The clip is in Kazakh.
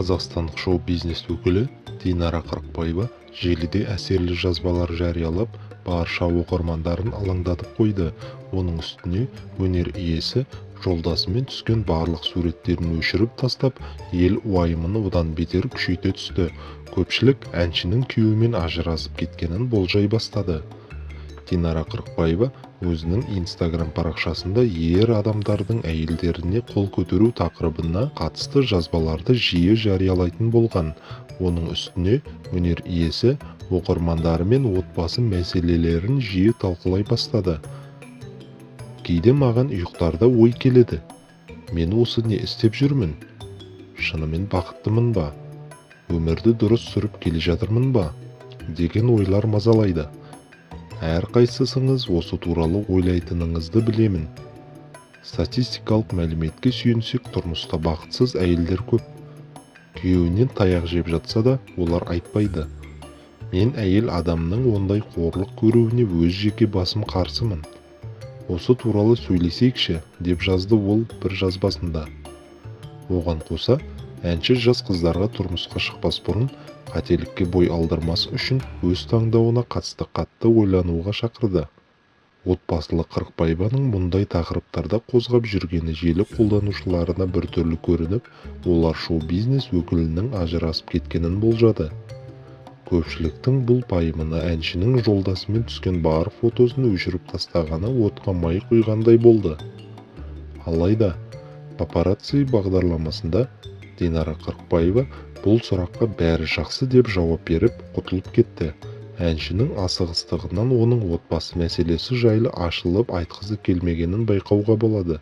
Қазақстандық шоу-бизнес өкілі Динара Қырықбаева желіде әсерлі жазбалар жариялап, барша оқырмандарын алаңдатып қойды. Оның үстіне өнер иесі жолдасымен түскен барлық суреттерін өшіріп тастап, ел уайымын одан бетер күшейте түсті. Көпшілік әншінің күйеуімен ажырасып кеткенін болжай бастады. Динара Қырықбаева өзінің Instagram парақшасында ер адамдардың әйелдеріне қол көтеру тақырыбына қатысты жазбаларды жиі жариялайтын болған. Оның үстіне өнер иесі оқырмандары мен отбасы мәселелерін жиі талқылай бастады. Кейде маған ұйықтарда ой келеді. Мен осы не істеп жүрмін? Шынымен бақыттымын ба? Өмірді дұрыс сүріп келе жатырмын ба? Деген ойлар мазалайды. Әрқайсысыңыз осы туралы ойлайтыныңызды білемін. Статистикалық мәліметке сүйенсек, тұрмыста бақытсыз әйелдер көп. Күйеуінен таяқ жеп жатса да, олар айтпайды. Мен әйел адамның ондай қорлық көруіне өз жеке басым қарсымын. Осы туралы сөйлесейікші, деп жазды ол бір жазбасында. Оған қоса, әнші жас қыздарға тұрмысқа шықпас бұрын қателікке бой алдырмас үшін өз таңдауына қатысты қатты ойлануға шақырды. Отбасылы Қырықбаеваның мұндай тақырыптарда қозғап жүргені желі қолданушыларына біртүрлі көрініп, олар шоу-бизнес өкілінің ажырасып кеткенін болжады. Көпшіліктің бұл пайымына әншінің жолдасымен түскен бар фотосын өшіріп тастағаны отқа май құйғандай болды. Алайда, папарацци бағдарламасында Динара Қырықбаева бұл сұраққа бәрі жақсы деп жауап беріп құтылып кетті. Әншінің асығыстығынан оның отбасы мәселесі жайлы ашылып айтқысы келмегенін байқауға болады.